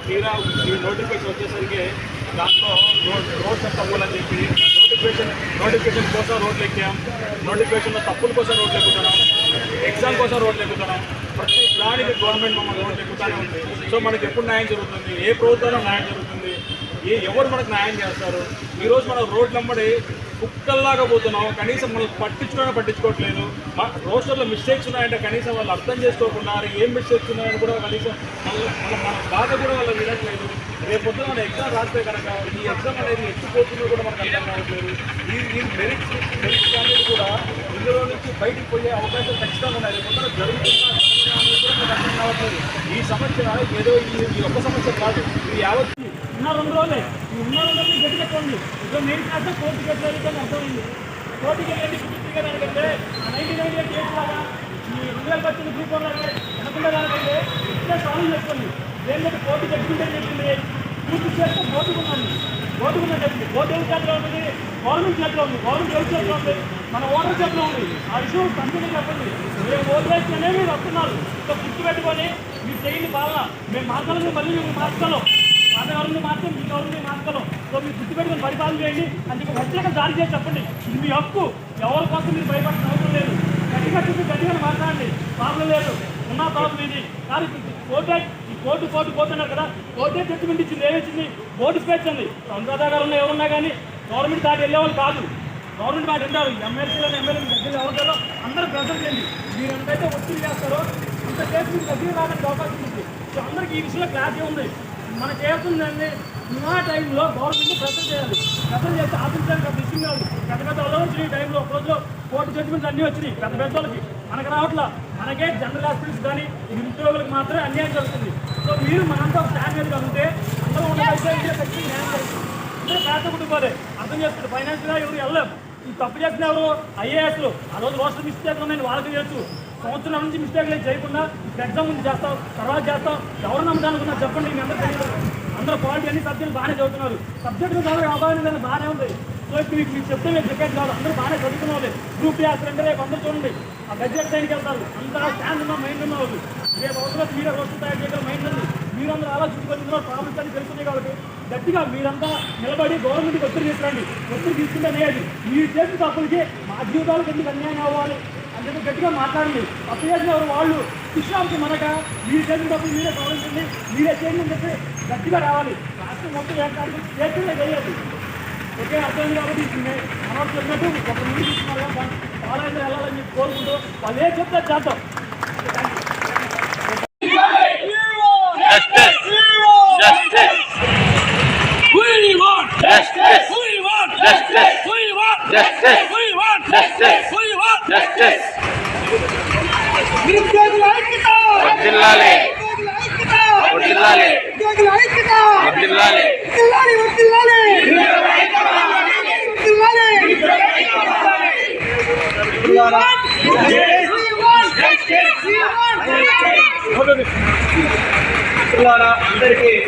తీరా ఈ నోటిఫికేషన్ వచ్చేసరికి దాంట్లో రోడ్స్ తప్పులని చెప్పి నోటిఫికేషన్ కోసం రోడ్లు ఎక్కాం, నోటిఫికేషన్లో తప్పుల కోసం రోడ్లు ఎక్కుతున్నాం, ఎగ్జామ్ కోసం రోడ్లు ఎక్కుతున్నాం. ప్రతి దానికి గవర్నమెంట్ మమ్మల్ని రోడ్లు ఎక్కుతానే ఉంది. సో మనకి ఎప్పుడు న్యాయం జరుగుతుంది? ఏ ప్రభుత్వంలో న్యాయం జరుగుతుంది? ఎవరు మనకు న్యాయం చేస్తారు? ఈరోజు మనం రోడ్లు అమ్మడి కుక్కల్లాగా పోతున్నాం. కనీసం మనం పట్టించుకోవట్లేదు. రోస్టర్లో మిస్టేక్స్ ఉన్నాయంటే కనీసం వాళ్ళు అర్థం చేసుకోకుండా ఏం మిస్టేక్స్ ఉన్నాయని కూడా కనీసం మన బాధ కూడా వాళ్ళు వినట్లేదు. రేపు పొద్దున మన ఎగ్జామ్ రాస్తే కనుక ఈ ఎగ్జామ్ అనేది ఎక్కిపోతుందో కూడా మనకు అర్థం కావట్లేదు. ఈ మెరిట్స్ అనేది కూడా ఇందులో నుంచి బయటికి పోయే అవకాశం ఖచ్చితంగా ఉన్నాయి. రేపు పొద్దున జరుగుతుందా అనేది కూడా మనకు అర్థం కావట్లేదు. ఈ సమస్య ఏదో ఈ ఒక్క సమస్య కాదు, ఇది యావత్ ఉన్న 2 రోజులే. ఈ ఉన్న 2 రోజులు గట్టికెక్కండి. ఇదో మెయిన్ కాస్త కోర్టుకి వెళ్ళాలని అర్థమైంది. కోర్టుకి వెళ్ళి చూపించగలిగితే ఆ 1998 కేసు లాగా ఈ 2018 గ్రూప్ లాగా వెనకుండా దానికంటే ఇట్లా సాల్వ్ చేసుకోండి. దేనికంటే కోర్టు జడ్జిమెంట్ చెప్పింది పూర్తి చేస్తే కోర్టుకున్నాను చెప్పింది. కోర్టు ఎవరి చేతిలో ఉంటుంది? గవర్నమెంట్ చేతిలో ఉంది. గవర్నమెంట్ ఎవరి చేతిలో ఉంది? మన ఓటర్ చేతిలో ఉంది. ఆ విషయం కంపెనీ చెప్పండి. మేము ఓటేస్తేనే మీరు వస్తున్నారు. ఇంకా గుర్తుపెట్టుకొని మీరు చేయండి బాగా. మేము మార్చాలని మళ్ళీ మేము మార్చాలో మన ఎవరిని మాత్రం మీ ఎవరిని మార్చగలం. సో మీరు గుర్తుపెట్టుకుని పరిపాలన చేయండి అని చెప్పి హెచ్చరిక జారీ చేసి చెప్పండి. ఇది మీ హక్కు. ఎవరి కోసం మీరు భయపడాల్సిన అవసరం లేదు. గట్టిగా చూసి గట్టిగా మాట్లాడండి, ప్రాబ్లం లేదు. ఉన్న ప్రాబ్లం ఇది కానీ కోర్టు పోతున్నారు కదా. కోర్టే జడ్జిమెంట్ ఇచ్చింది. ఏమిచ్చింది? బోర్డు స్పేచ్ అండి. సంతాదారులు ఎవరున్నా కానీ గవర్నమెంట్ దాటి వెళ్ళేవాళ్ళు కాదు. గవర్నమెంట్ మాట ఉంటారు. ఎమ్మెల్సీలను దగ్గర ఎవరికో అందరూ ప్రెజర్ చేయండి. మీరు ఎంతైతే ఒత్తిడి చేస్తారో అంత చేసి మీరు దగ్గర రావడానికి అవకాశం ఉంది. సో అందరికీ ఈ విషయంలో క్లారిటీ ఉంది. మనకి ఏమవుతుందండి, ఆ టైంలో గవర్నమెంట్ ప్రెజర్ చేయాలి. ప్రెజర్ చేస్తే ఆఫీసర్కి అది ఇష్యూ కాదు. పెద్ద వాళ్ళు వచ్చినాయి. ఈ టైంలో ఒక రోజులో కోర్టు జడ్జిమెంట్స్ అన్నీ వచ్చినాయి పెద్ద వాళ్ళకి. మనకు రావట్లా. మనకే జనరల్ హాస్పిటల్స్ కానీ నిరుద్యోగులకు మాత్రమే అన్యాయం జరుగుతుంది. సో మీరు మనంతా స్టాండ్ మీద ఉంటే అందరూ ఉండకపోతే ఖచ్చితంగా న్యాయం జరుగుతుంది. అందరూ పేదకుంటుపోలే అర్థం చేస్తుంది. ఫైనాన్స్గా ఎవరు వెళ్ళలేము. ఈ తప్పు చేసిన ఎవరు? ఐఏఎస్లు. ఆ రోజు రోస్టర్ మిస్టేక్ ఉన్నాయని వాళ్ళకి తెలుసు. సంవత్సరం నుంచి మిస్టేక్లు చేయకుండా ఎగ్జామ్ ముందు చేస్తాం, తర్వాత చేస్తాం. ఎవరు నమ్మడానుకున్నారు చెప్పండి. మీ అందరూ తెలియదు. అందరూ క్వాలిటీ అన్ని సబ్జెక్టులు బాగానే చదువుతున్నారు. సబ్జెక్టులు చదివే అవగాహన బాగానే ఉంది. సో ఇప్పుడు మీకు చెప్తే మీరు క్రికెట్ కాదు. అందరూ బాగానే చదువుకున్న వాళ్ళు. గ్రూప్ యాక్సిడెంట్ రేపు అందరూ చూడండి ఆ గడ్జెట్ సైన్కి వెళ్తారు. అంతా స్టాండ్ ఉన్న మైండ్ ఉన్న వాళ్ళు. రేపు అవసరం మీరే రోజు తయారు చేయగల మైండ్ ఉంది. మీరందరూ ఆలోచించుకొని ఇందులో ప్రాబ్లమ్స్ అని తెలుస్తుంది. కాబట్టి గట్టిగా మీరంతా నిలబడి గవర్నమెంట్కి ఒత్తిడి తీసుకురండి. ఒత్తిడి తీసుకుంటే అనేది మీరు చేసిన తప్పులకి మా జీవితాలకు ఎందుకు అన్యాయం అవ్వాలి అని చెప్పి గట్టిగా మాట్లాడండి. తప్పు చేసిన ఎవరు వాళ్ళు విశ్రాంతి మనక మీరు చేసిన తప్పులు మీరే గౌరవించండి, మీరే చేయండి అని చెప్పి గట్టిగా రావాలి. రాష్ట్రం మొత్తం చేస్తుందే చేయాలి. ఒకే అర్థమైంది. కాబట్టి మనం చెప్పినట్టు ఒక ముందు తీసుకున్నారు కదా చాలా వెళ్ళాలని చెప్పి కోరుకుంటూ వాళ్ళు ఏం చెప్తే చేద్దాం. అందరికీ